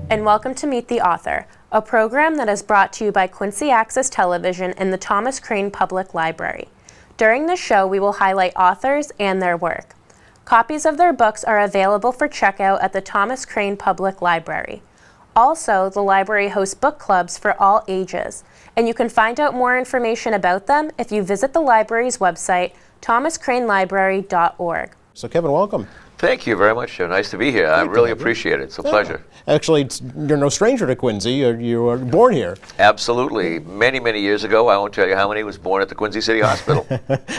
and welcome to Meet the Author, a program that is brought to you by Quincy Access Television and the Thomas Crane Public Library. During this show, we will highlight authors and their work. Copies of their books are available for checkout at the Thomas Crane Public Library. Also, the library hosts book clubs for all ages, and you can find out more information about them if you visit the library's website, thomascranelibrary.org. So Kevin, welcome. Thank you very much, Joe. Nice to be here. I really appreciate it. It's a pleasure. Actually, you're no stranger to Quincy. You were born here. Absolutely. Many, many years ago. I won't tell you how many. Was born at the Quincy City Hospital.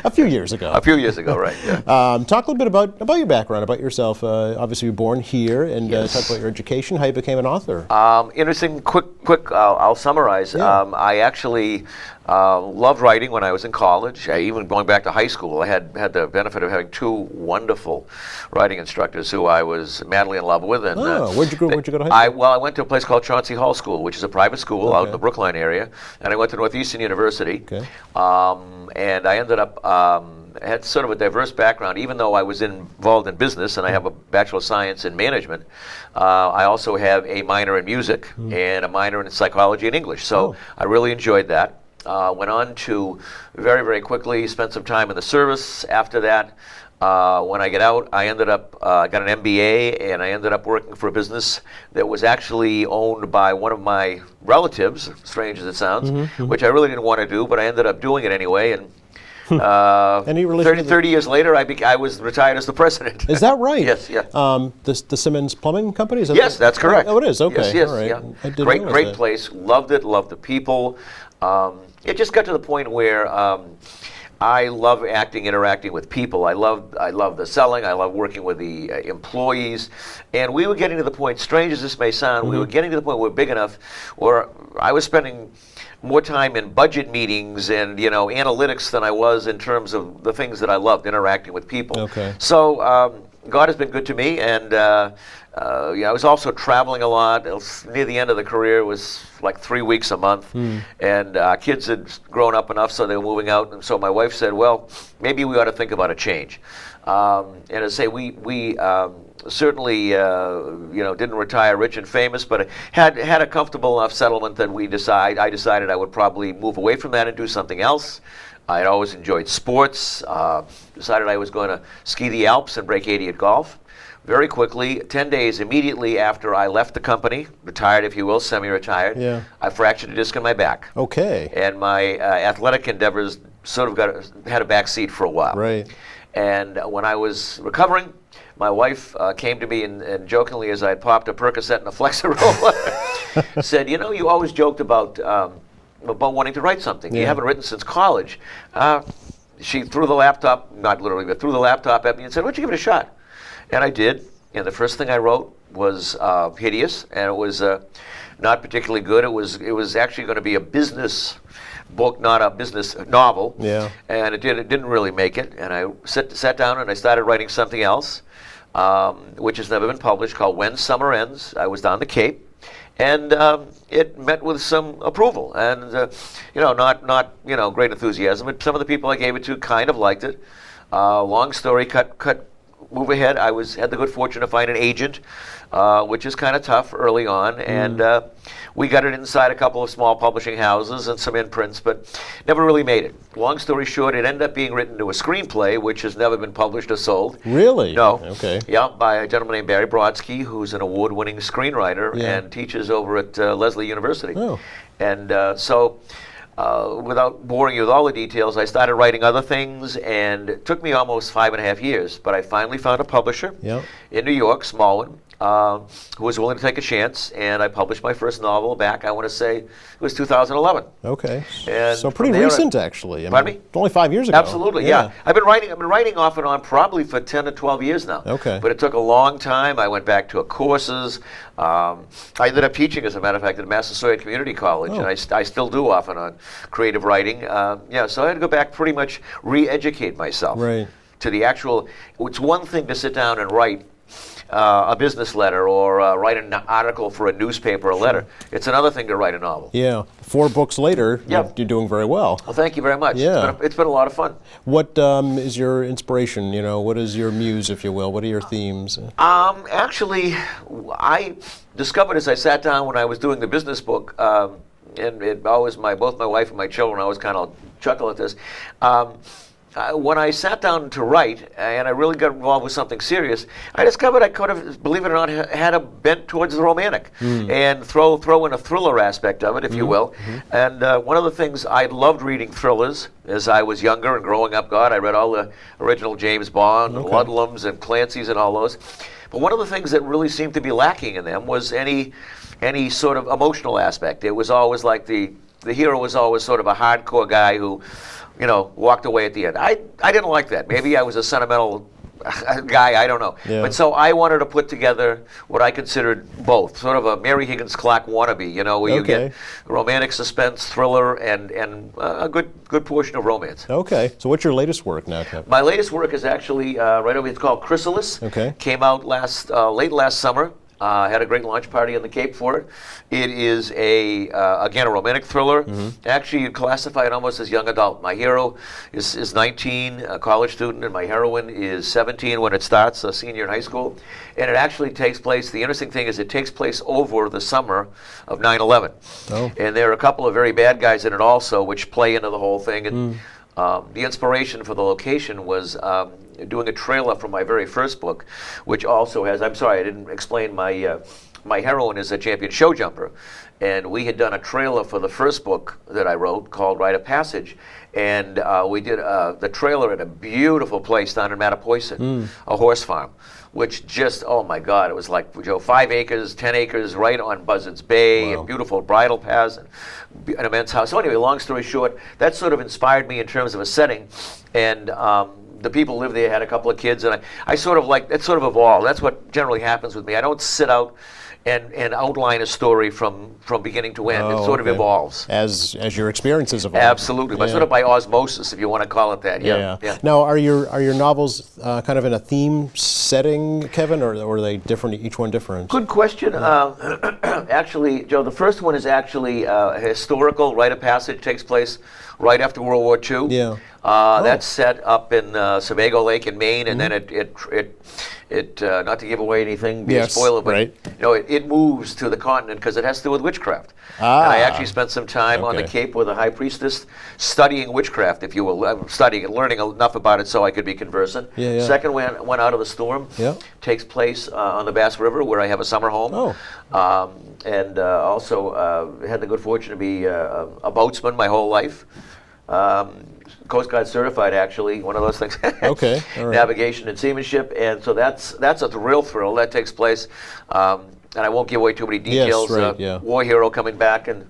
A few years ago. A few years ago, right. Yeah. Talk a little bit about your background, about yourself. Obviously, you were born here, and Yes. talk about your education, how you became an author. Interesting, quick, I'll summarize. Yeah. I actually loved writing when I was in college. Even going back to high school, I had the benefit of having two wonderful writing instructors who I was madly in love with. And, where'd you go to high school? I went to a place called Chauncey Hall School, which is a private school out in Okay. the Brookline area, and I went to Northeastern University. Okay. And I ended up had sort of a diverse background, even though I was involved in business and I have a Bachelor of Science in Management. I also have a minor in music and a minor in psychology and English. So I really enjoyed that. Went on to very, very quickly spend some time in the service. After that, when I get out, I ended up got an MBA, and I ended up working for a business that was actually owned by one of my relatives, strange as it sounds, which I really didn't want to do, but I ended up doing it anyway. And Any relation to 30 years later, I was retired as the president. Is that right? Yes, yeah. The Simmons Plumbing Company? Is that Yes, that's correct. Oh, it is? Okay. Yes, All right. yeah. I didn't Great, realize great that. place. Loved it. Loved the people. It just got to the point where I love interacting with people. I love the selling. I love working with the employees. And we were getting to the point, strange as this may sound, we were getting to the point where we're big enough where I was spending more time in budget meetings and analytics than I was in terms of the things that I loved, interacting with people. Okay. So God has been good to me, and I was also traveling a lot. Near the end of the career, it was like 3 weeks a month, and kids had grown up enough so they were moving out, and so my wife said, well, maybe we ought to think about a change. And I say we certainly didn't retire rich and famous, but had a comfortable enough settlement that I decided I would probably move away from that and do something else. I had always enjoyed sports. Decided I was going to ski the Alps and break 80 at golf. Very quickly, 10 days immediately after I left the company, retired if you will, semi-retired, Yeah. I fractured a disc in my back. Okay. And my athletic endeavors sort of had a back seat for a while. Right. And when I was recovering, my wife came to me and jokingly, as I popped a Percocet and a Flexeril, said, you always joked about wanting to write something. Yeah. You haven't written since college. She threw the laptop, not literally, but threw the laptop at me and said, why don't you give it a shot? And I did. And the first thing I wrote was hideous, and it was not particularly good. It was actually going to be a business book, not a business novel. Yeah. And it didn't really make it. And I sat down and I started writing something else, which has never been published, called When Summer Ends. I was down the Cape. And it met with some approval, and not great enthusiasm. But some of the people I gave it to kind of liked it. Long story, move ahead. I had the good fortune to find an agent, which is kind of tough early on, and we got it inside a couple of small publishing houses and some imprints, but never really made it. Long story short, it ended up being written to a screenplay, which has never been published or sold. Really? No. Okay. Yeah, by a gentleman named Barry Brodsky, who's an award-winning screenwriter Yeah. and teaches over at Lesley University. Oh. And so, without boring you with all the details, I started writing other things, and it took me almost 5.5 years, but I finally found a publisher Yep. in New York, small one, who was willing to take a chance, and I published my first novel back, I want to say, it was 2011. Okay. And So pretty from there, recent, actually. Pardon me? Only 5 years ago. Absolutely, yeah. I've been writing off and on probably for 10 to 12 years now. Okay. But it took a long time. I went back to courses. I ended up teaching, as a matter of fact, at Massasoit Community College, Oh. and I still do off and on creative writing. So I had to go back, pretty much re-educate myself. Right. To the actual, it's one thing to sit down and write a business letter or write an article for a newspaper or a letter. It's another thing to write a novel. Yeah. 4 books later, Yep. you're doing very well. Well, thank you very much. Yeah. It's been a lot of fun. What is your inspiration? You know, what is your muse, if you will? What are your themes? Actually, I discovered as I sat down when I was doing the business book, and it always both my wife and my children always kind of chuckle at this. When I sat down to write, and I really got involved with something serious, I discovered I could have, believe it or not, had a bent towards the romantic, and throw in a thriller aspect of it, if you will. And one of the things I loved reading thrillers as I was younger and growing up. God, I read all the original James Bond, and Ludlums, and Clancy's, and all those. But one of the things that really seemed to be lacking in them was any sort of emotional aspect. It was always like the hero was always sort of a hardcore guy who, walked away at the end. I didn't like that. Maybe I was a sentimental guy, I don't know. Yeah. But so I wanted to put together what I considered both, sort of a Mary Higgins Clark wannabe, where you get romantic suspense, thriller, and a good portion of romance. Okay. So what's your latest work now, Kevin? My latest work is actually right over. It's called Chrysalis. Okay. Came out late last summer. Had a great launch party on the Cape for it. It is again a romantic thriller. Actually, you'd classify it almost as young adult. My hero is 19, a college student, and my heroine is 17 when it starts, a senior in high school. And it actually takes place. The interesting thing is it takes place over the summer of 9/11. Oh. And there are a couple of very bad guys in it also, which play into the whole thing. And the inspiration for the location was doing a trailer for my very first book, which also has, I'm sorry, I didn't explain my heroine is a champion show jumper. And we had done a trailer for the first book that I wrote called Rite of Passage. And we did the trailer at a beautiful place down in Mattapoisett, a horse farm, which just, oh my God, it was like, 5 acres, 10 acres right on Buzzards Bay, Wow. and beautiful bridle paths, and an immense house. So anyway, long story short, that sort of inspired me in terms of a setting. And the people who lived there had a couple of kids, and I sort of it sort of evolved. That's what generally happens with me. I don't sit out and outline a story from beginning to end. It sort of evolves. As your experiences evolve. Absolutely, but sort of by osmosis, if you want to call it that. Yeah. Now, are your novels kind of in a theme setting, Kevin, or are they different? Each one different? Good question. Actually, Joe, the first one is actually historical. Rite of Passage takes place right after World War II. Yeah. That's set up in Sebago Lake in Maine, and then it not to give away anything, be a spoiler, but right. it moves to the continent because it has to do with witchcraft. And I actually spent some time on the Cape with a high priestess studying witchcraft, if you will, studying and learning enough about it so I could be conversant. Yeah. Second one, Out of the Storm, takes place on the Bass River, where I have a summer home. And also had the good fortune to be a boatsman my whole life. Coast Guard certified, actually, one of those things. Okay, all right. Navigation and seamanship, and so that's a real thrill that takes place. And I won't give away too many details. Yes, right, War hero coming back and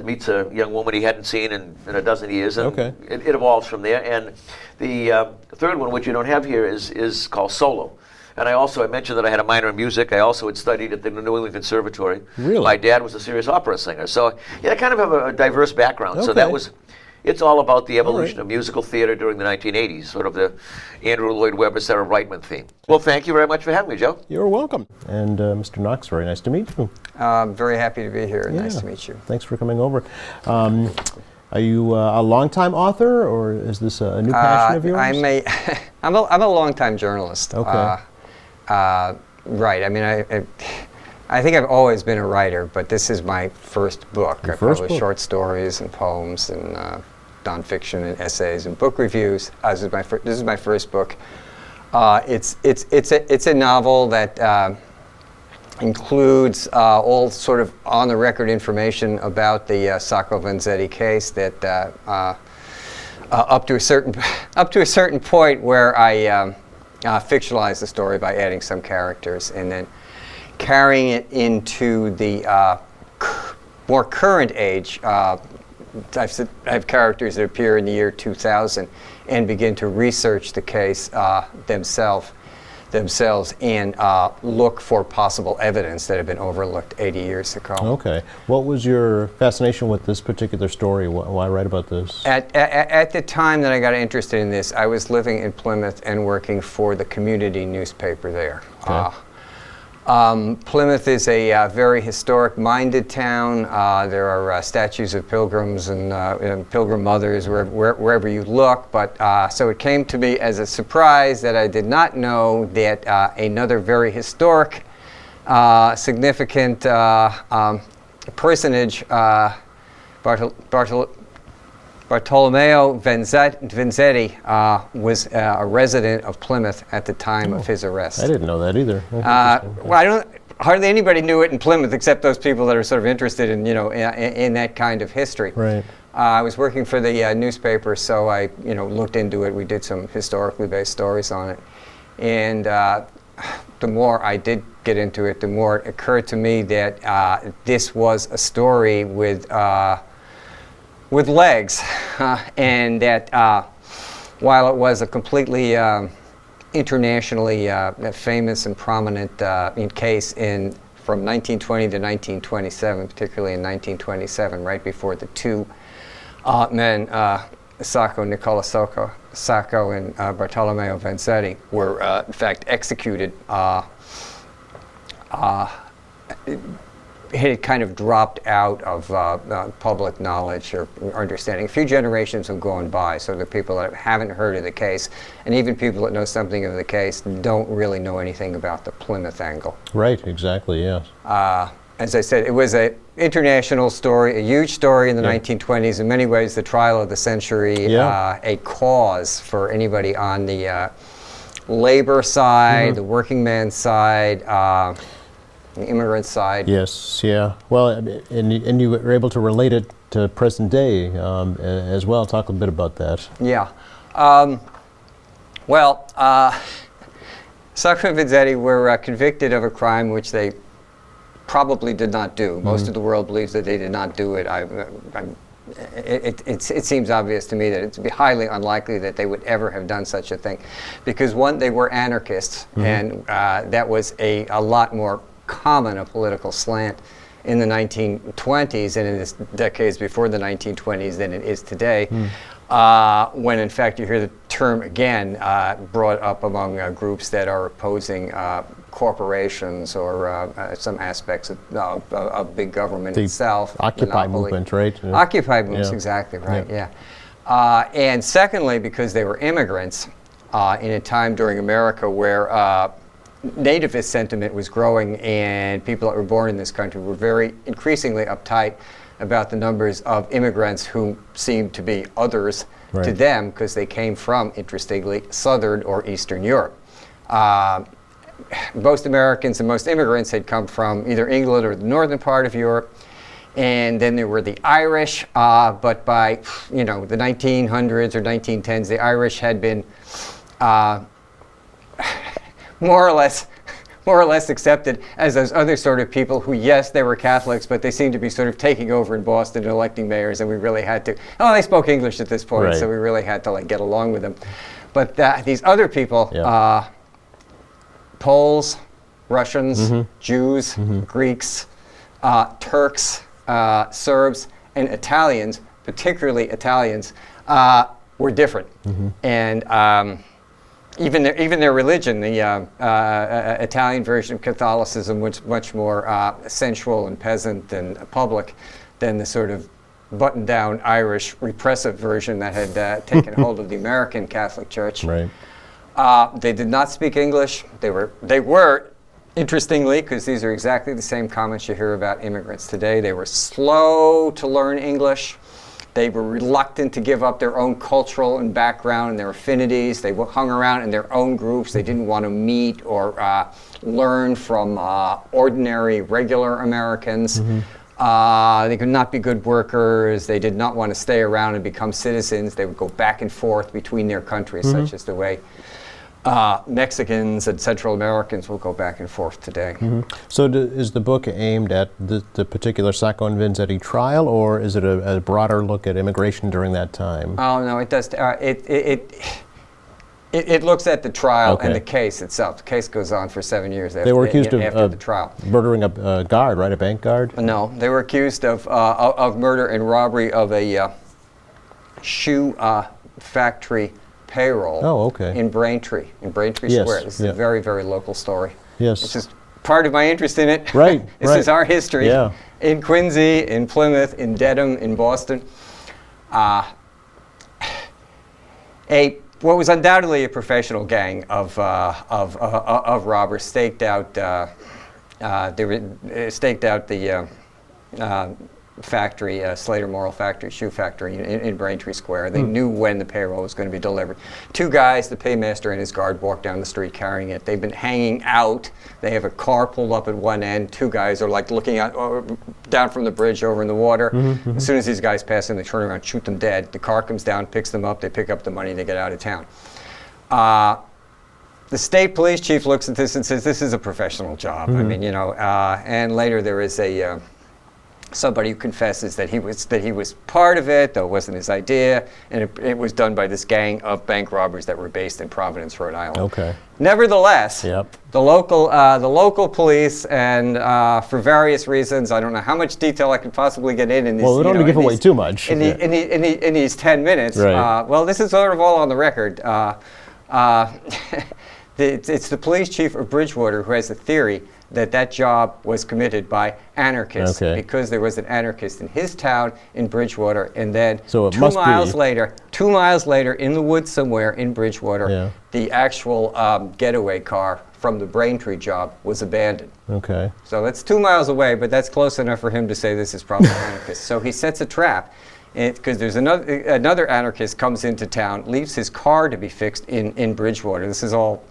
meets a young woman he hadn't seen in a dozen years, and it evolves from there. And the third one, which you don't have here, is called Solo. And I mentioned that I had a minor in music. I also had studied at the New England Conservatory. Really? My dad was a serious opera singer. So, I kind of have a diverse background. So it's all about the evolution of musical theater during the 1980s, sort of the Andrew Lloyd Webber, Sarah Brightman theme. Well, thank you very much for having me, Joe. You're welcome. And Mr. Knox, very nice to meet you. Very happy to be here. Nice to meet you. Thanks for coming over. Are you a longtime author, or is this a new passion of yours? I'm a longtime journalist. Okay. Right. I mean, I think I've always been a writer, but this is my first book. I publish short stories and poems and nonfiction and essays and book reviews. This is my first book. It's a novel that includes all sort of on-the-record information about the Sacco Vanzetti case. That up to a certain point where I fictionalize the story by adding some characters, and then carrying it into the more current age. I have characters that appear in the year 2000 and begin to research the case themselves. themselves and look for possible evidence that had been overlooked 80 years ago. Okay. What was your fascination with this particular story? Why write about this? At the time that I got interested in this, I was living in Plymouth and working for the community newspaper there. Okay. Plymouth is a very historic-minded town. There are statues of pilgrims and pilgrim mothers wherever you look. But so it came to me as a surprise that I did not know that another very historic, significant personage, Bartolomeo Vanzetti, was a resident of Plymouth at the time of his arrest. I didn't know that either. Well, hardly anybody knew it in Plymouth except those people that are sort of interested in, in that kind of history. Right. I was working for the newspaper, so I, looked into it. We did some historically based stories on it, and the more I did get into it, the more it occurred to me that this was a story with legs, and that while it was a completely internationally famous and prominent case from 1920 to 1927, particularly in 1927, right before the two men, Nicola Sacco and Bartolomeo Vanzetti, were in fact executed. It had kind of dropped out of public knowledge or understanding. A few generations have gone by, so the people that haven't heard of the case, and even people that know something of the case, don't really know anything about the Plymouth angle. Right, exactly, yes. As I said, it was an international story, a huge story in the 1920s, in many ways the trial of the century, a cause for anybody on the labor side, the working man's side, the immigrant side. Yes, yeah. Well, and you were able to relate it to present day as well. Talk a bit about that. Yeah. Sacco and Vanzetti were convicted of a crime which they probably did not do. Most of the world believes that they did not do it. It seems obvious to me that it's highly unlikely that they would ever have done such a thing, because one, they were anarchists, and that was a lot more common a political slant in the 1920s and in the decades before the 1920s than it is today, when in fact you hear the term again brought up among groups that are opposing corporations or some aspects of big government itself. Occupy movement, right? Occupy movements, exactly right, and secondly, because they were immigrants in a time during America where nativist sentiment was growing, and people that were born in this country were very increasingly uptight about the numbers of immigrants who seemed to be others to them because they came from, interestingly, Southern or Eastern Europe. Most Americans and most immigrants had come from either England or the northern part of Europe, and then there were the Irish, but by the 1900s or 1910s, the Irish had been more or less accepted as those other sort of people who, yes, they were Catholics, but they seemed to be sort of taking over in Boston and electing mayors, and we really had to, they spoke English at this point, so we really had to get along with them. But these other people, Poles, Russians, Jews, Greeks, Turks, Serbs, and Italians, particularly Italians, were different. And even their religion, the Italian version of Catholicism, was much more sensual and peasant and public than the sort of buttoned-down Irish repressive version that had taken hold of the American Catholic Church. Right. They did not speak English. They were, interestingly, because these are exactly the same comments you hear about immigrants today, they were slow to learn English. They were reluctant to give up their own cultural and background and their affinities. They hung around in their own groups. They didn't want to meet or learn from ordinary, regular Americans. They could not be good workers. They did not want to stay around and become citizens. They would go back and forth between their countries, such as the way Mexicans and Central Americans will go back and forth today. So is the book aimed at the particular Sacco and Vanzetti trial, or is it a broader look at immigration during that time? Oh, no, it does. It looks at the trial and Okay. the case itself. The case goes on for 7 years after, They were accused after of the trial. murdering a guard, right? A bank guard? No, they were accused of murder and robbery of a shoe factory payroll Oh, okay. in Braintree Yes, Square. This is yeah. a very, very local story. Yes. It's just part of my interest in it. Right, This right. is our history. Yeah. In Quincy, in Plymouth, in Dedham, in Boston. What was undoubtedly a professional gang of robbers staked out the factory, Slater Moral Factory, shoe factory in Braintree Square. They knew when the payroll was going to be delivered. Two guys, the paymaster and his guard, walked down the street carrying it. They've been hanging out. They have a car pulled up at one end. Two guys are like looking out down from the bridge over in the water. As soon as these guys pass in, they turn around, shoot them dead. The car comes down, picks them up. They pick up the money. They get out of town. The state police chief looks at this and says, "This is a professional job." I mean, and later there is somebody who confesses that he was part of it, though it wasn't his idea, and it was done by this gang of bank robbers that were based in Providence, Rhode Island. Okay. Nevertheless, Yep. the local police, and for various reasons, I don't know how much detail I could possibly get in these. Well, we don't want to give in away these- too much. in these 10 minutes. Right. Well, this is sort of all on the record. It's the police chief of Bridgewater who has a theory that job was committed by anarchists, Okay. because there was an anarchist in his town in Bridgewater, and then So it 2 must miles be- later, 2 miles later in the woods somewhere in Bridgewater, Yeah. the actual getaway car from the Braintree job was abandoned. Okay. So that's 2 miles away, but that's close enough for him to say this is probably anarchist. So he sets a trap, because there's another anarchist comes into town, leaves his car to be fixed in Bridgewater. This is all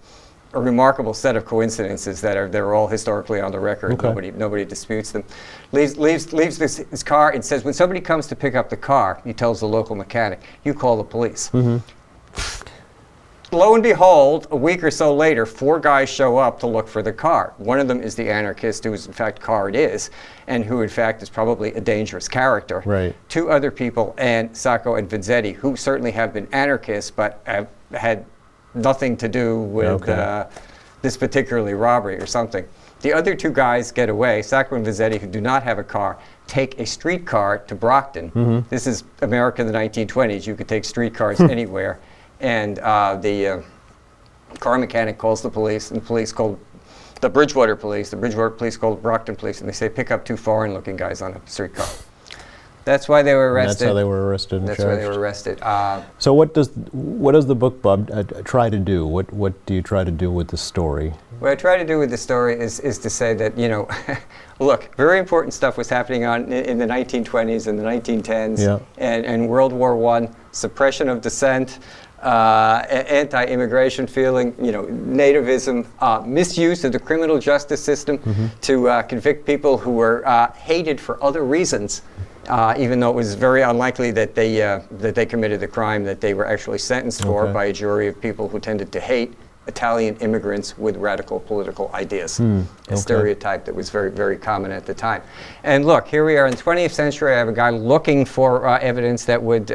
a remarkable set of coincidences that are all historically on the record. Okay. Nobody disputes them. Leaves his car and says, when somebody comes to pick up the car, he tells the local mechanic, "You call the police." Lo and behold, a week or so later, 4 guys show up to look for the car. One of them is the anarchist, whose in fact car it is, and who in fact is probably a dangerous character. Right. 2 other people, and Sacco and Vanzetti, who certainly have been anarchists, but have had nothing to do with Okay. this particularly robbery or something. The other 2 guys get away. Sacco and Vanzetti, who do not have a car, take a streetcar to Brockton. This is America in the 1920s. You could take streetcars anywhere. And the car mechanic calls the police, and the police called the Bridgewater police. The Bridgewater police called Brockton police, and they say, "Pick up 2 foreign-looking guys on a streetcar." That's why they were And arrested. that's how they were arrested and That's charged. why they were arrested. So what does the book, Bob, try to do? What do you try to do with the story? What I try to do with the story is to say that, look, very important stuff was happening in the 1920s and the 1910s, Yeah. and World War I, suppression of dissent, anti-immigration feeling, nativism, misuse of the criminal justice system to convict people who were hated for other reasons. Even though it was very unlikely that they committed the crime that they were actually sentenced for Okay. by a jury of people who tended to hate Italian immigrants with radical political ideas, a okay. stereotype that was very, very common at the time. And look, here we are in the 20th century. I have a guy looking for evidence that would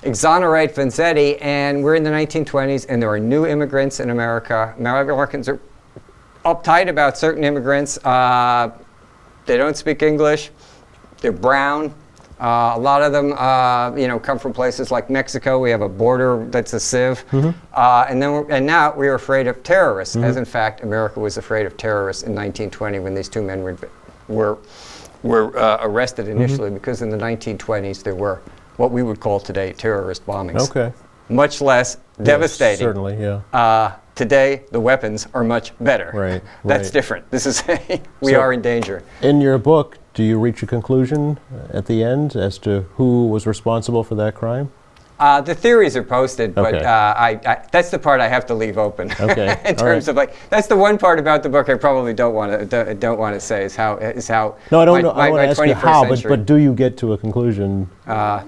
exonerate Vanzetti, and we're in the 1920s, and there are new immigrants in America. Americans are uptight about certain immigrants. They don't speak English. They're brown. A lot of them, come from places like Mexico. We have a border that's a sieve. And now we're afraid of terrorists, as in fact America was afraid of terrorists in 1920 when these 2 men were arrested initially, because in the 1920s there were what we would call today terrorist bombings. Okay. Much less devastating. Certainly, yeah. Today the weapons are much better. Right, That's right. different. This is we So- are in danger. In your book, do you reach a conclusion at the end as to who was responsible for that crime? The theories are posted, but Okay. I that's the part I have to leave open. Okay, In all terms right. of that's the one part about the book I probably don't want to say is how No, I don't know. my I want to ask you 21st how, century, but do you get to a conclusion?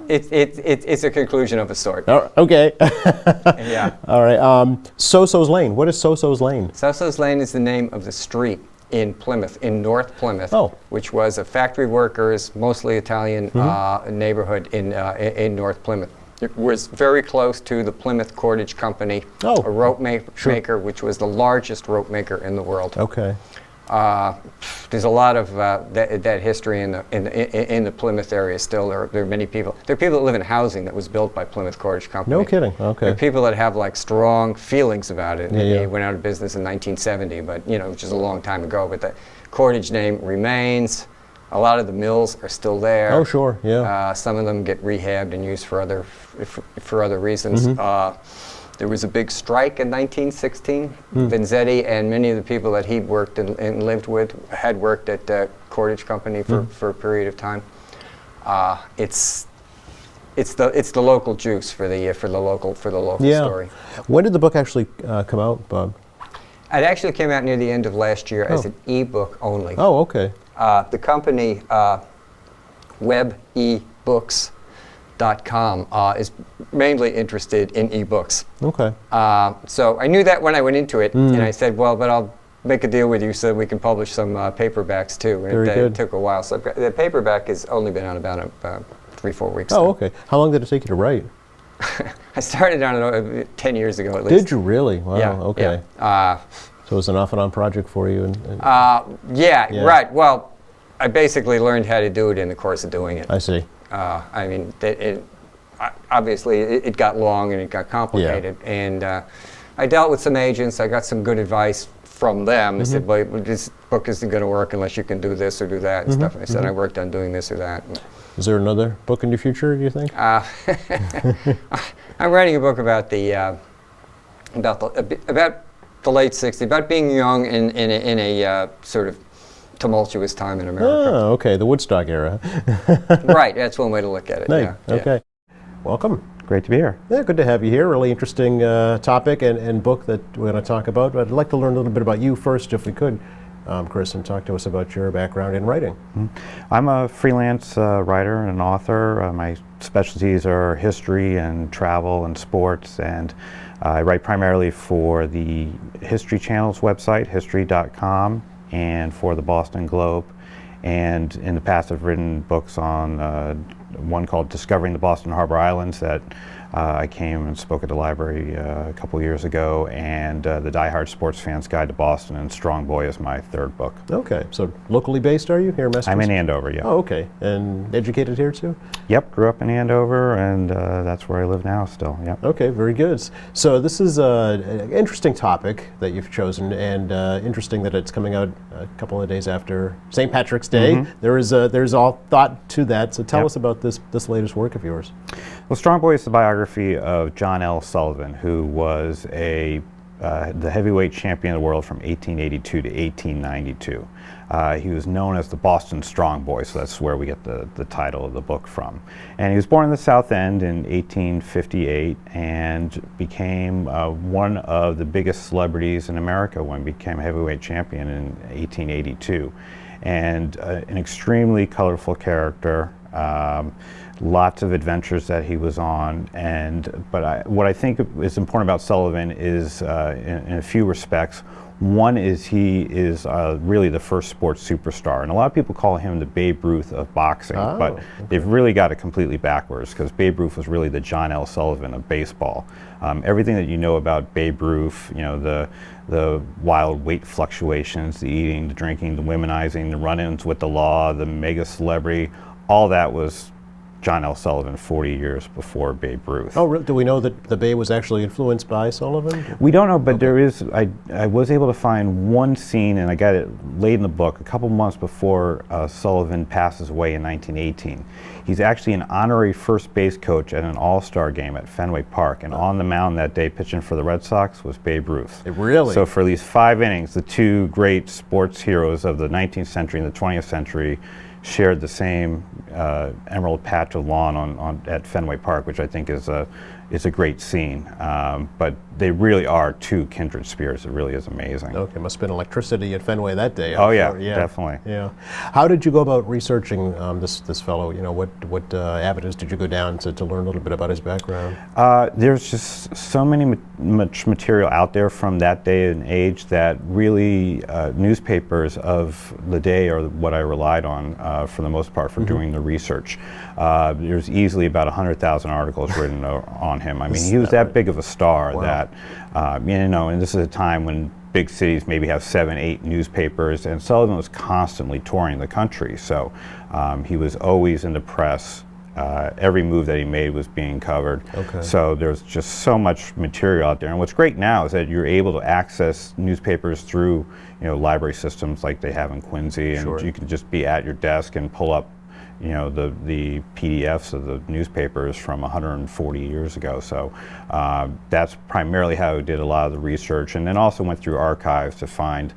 it's a conclusion of a sort. Oh, okay. Yeah. All right. Soso's Lane. What is Soso's Lane? Soso's Lane is the name of the street in Plymouth, in North Plymouth, Oh. which was a factory workers, mostly Italian neighborhood in North Plymouth. It was very close to the Plymouth Cordage Company, Oh, a rope sure. maker, which was the largest rope maker in the world. Okay. There's a lot of that history in the Plymouth area still. There are many people. There are people that live in housing that was built by Plymouth Cordage Company. No kidding. There Okay. are people that have like strong feelings about it. Yeah, yeah. It went out of business in 1970, but which is a long time ago. But the Cordage name remains. A lot of the mills are still there. Oh, sure. Yeah. Some of them get rehabbed and used for other reasons. Mm-hmm. There was a big strike in 1916. Vanzetti and many of the people that he worked and lived with had worked at the Cordage Company for a period of time. It's the local juice for the local Yeah. story. When did the book actually come out, Bob? It actually came out near the end of last year as Oh. an e-book only. Oh, okay. The company WebEbooks.com is mainly interested in e-books. Okay. So I knew that when I went into it, and I said, well, but I'll make a deal with you so we can publish some paperbacks too. And Very it good. took a while. So the paperback has only been out about 3-4 weeks Oh, now. okay. How long did it take you to write? I started on it 10 years ago at least. Did you really? Wow. Yeah. Okay. Yeah. So it was an off and on project for you. Yeah, Yeah. right. Well, I basically learned how to do it in the course of doing it. I see. I mean, obviously it got long and it got complicated. And I dealt with some agents. I got some good advice from them. I said, well, this book isn't going to work unless you can do this or do that and stuff. And I said, I worked on doing this or that. Is there another book in your future, do you think? I'm writing a book about the late '60s, about being young in a sort of tumultuous time in America. Oh, okay. The Woodstock era. Right, that's one way to look at it. Nice. Yeah, yeah. Okay. Welcome. Great to be here. Yeah, good to have you here. Really interesting topic and book that we're going to talk about. But I'd like to learn a little bit about you first, if we could, Chris, and talk to us about your background in writing. I'm a freelance writer and an author. My specialties are history and travel and sports, and I write primarily for the History Channel's website, history.com, and for the Boston Globe. And in the past, I've written books on one called Discovering the Boston Harbor Islands that I came and spoke at the library a couple years ago, and The Die Hard Sports Fan's Guide to Boston, and Strong Boy is my third book. Okay. So locally based, are you here in Massachusetts? I'm in Andover, yeah. Oh, okay. And educated here too? Yep, grew up in Andover, and that's where I live now still, yep. Okay, very good. So this is an interesting topic that you've chosen, and interesting that it's coming out a couple of days after St. Patrick's Day. There's all thought to that. So tell us about this latest work of yours. Well, Strong Boy is the biography of John L. Sullivan, who was the heavyweight champion of the world from 1882 to 1892. He was known as the Boston Strong Boy, so that's where we get the title of the book from. And he was born in the South End in 1858 and became one of the biggest celebrities in America when he became heavyweight champion in 1882. And an extremely colorful character. Lots of adventures that he was on, but what I think is important about Sullivan is, in a few respects, one is he is really the first sports superstar, and a lot of people call him the Babe Ruth of boxing, but they've really got it completely backwards, because Babe Ruth was really the John L. Sullivan of baseball. Everything that you know about Babe Ruth, the wild weight fluctuations, the eating, the drinking, the womenizing, the run-ins with the law, the mega celebrity, all that was John L. Sullivan 40 years before Babe Ruth. Oh, really? Do we know that the Babe was actually influenced by Sullivan? We don't know, but there is, I was able to find one scene, and I got it late in the book, a couple months before Sullivan passes away in 1918. He's actually an honorary first base coach at an all-star game at Fenway Park, and on the mound that day pitching for the Red Sox was Babe Ruth. Really? So for these 5 innings, the two great sports heroes of the 19th century and the 20th century shared the same emerald patch of lawn at Fenway Park, which I think is it's a great scene. But they really are two kindred spirits. It really is amazing. Okay, must have been electricity at Fenway that day. Oh, yeah, sure. definitely. Yeah. How did you go about researching this fellow? You know, what avenues did you go down to learn a little bit about his background? There's just so much material out there from that day and age that really newspapers of the day are what I relied on for the most part for doing the research. There's easily about 100,000 articles written on him. I mean, he was that big of a star that, you know, and this is a time when big cities maybe have 7, 8 newspapers, and Sullivan was constantly touring the country. So he was always in the press. Every move that he made was being covered. Okay. So there's just so much material out there. And what's great now is that you're able to access newspapers through, you know, library systems like they have in Quincy, and Sure. you can just be at your desk and pull up, you know, the PDFs of the newspapers from 140 years ago. So that's primarily how I did a lot of the research, and then also went through archives to find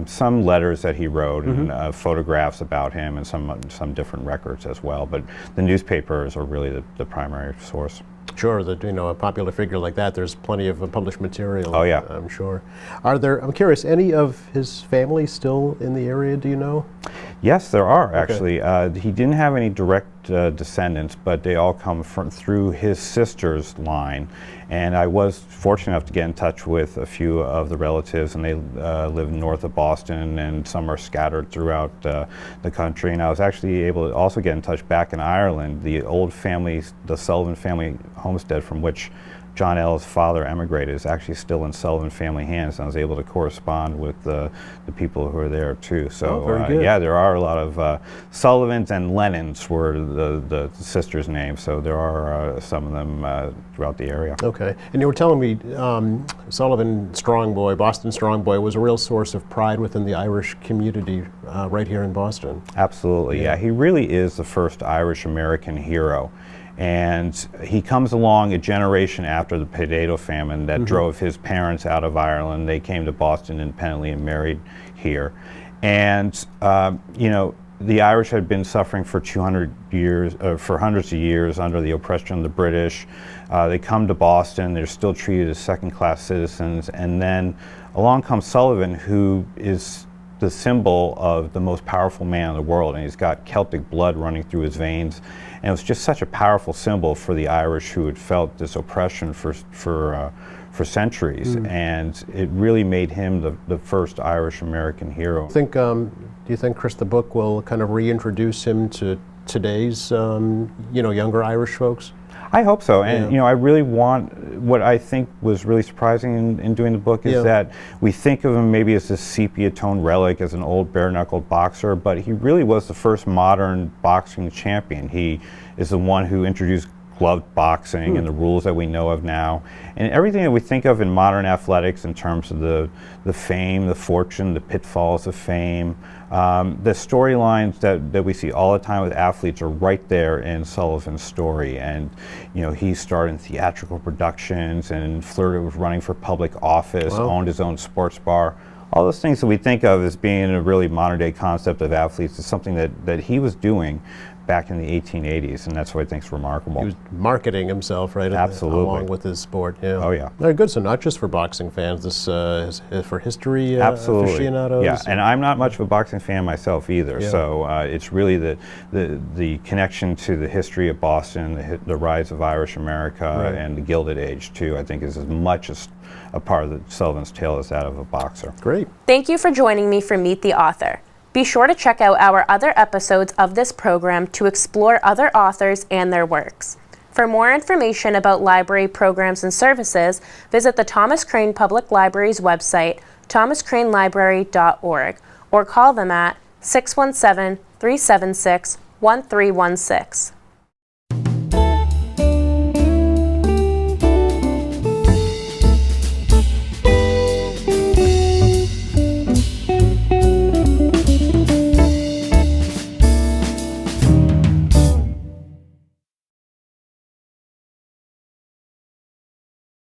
some letters that he wrote and photographs about him, and some different records as well. But the newspapers are really the primary source. Sure, that, you know, a popular figure like that, there's plenty of published material. Oh, yeah. I'm sure. Are there? I'm curious. Any of his family still in the area? Do you know? Yes, there are actually. He didn't have any direct descendants, but they all come through his sister's line. And I was fortunate enough to get in touch with a few of the relatives, and they live north of Boston, and some are scattered throughout the country. And I was actually able to also get in touch back in Ireland. The old family, the Sullivan family homestead from which John L's father emigrated, is actually still in Sullivan family hands, and I was able to correspond with the people who are there too. So very good. yeah, there are a lot of Sullivans, and Lennons were the sisters' names. So there are some of them throughout the area. Okay. And you were telling me Sullivan Strong Boy, Boston Strong Boy, was a real source of pride within the Irish community right here in Boston. Absolutely, yeah. He really is the first Irish-American hero. And he comes along a generation after the potato famine that drove his parents out of Ireland. They came to Boston independently and married here. And, you know, the Irish had been suffering for 200 years, for hundreds of years under the oppression of the British. They come to Boston, they're still treated as second-class citizens. And then along comes Sullivan, who is the symbol of the most powerful man in the world, and he's got Celtic blood running through his veins. And it was just such a powerful symbol for the Irish who had felt this oppression for centuries, and it really made him the first Irish-American hero. Do you think, Chris, the book will kind of reintroduce him to today's, you know, younger Irish folks? I hope so, and you know, I really want, what I think was really surprising in doing the book is that we think of him maybe as this sepia-toned relic, as an old bare-knuckled boxer, but he really was the first modern boxing champion. He is the one who introduced gloved boxing and the rules that we know of now, and everything that we think of in modern athletics in terms of the fame, the fortune, the pitfalls of fame, the storylines that we see all the time with athletes are right there in Sullivan's story. And you know, he starred in theatrical productions and flirted with running for public office, owned his own sports bar. All those things that we think of as being a really modern day concept of athletes is something that he was doing back in the 1880s, and that's what I think is remarkable. He was marketing himself, right? Absolutely. Along with his sport, yeah. Oh, yeah. Very good. So not just for boxing fans, this is for history Absolutely. aficionados. Yeah, and I'm not much of a boxing fan myself either. Yeah. So it's really the connection to the history of Boston, the rise of Irish America, and the Gilded Age too. I think is as much as a part of Sullivan's tale as that of a boxer. Great. Thank you for joining me for Meet the Author. Be sure to check out our other episodes of this program to explore other authors and their works. For more information about library programs and services, visit the Thomas Crane Public Library's website, thomascranelibrary.org, or call them at 617-376-1316.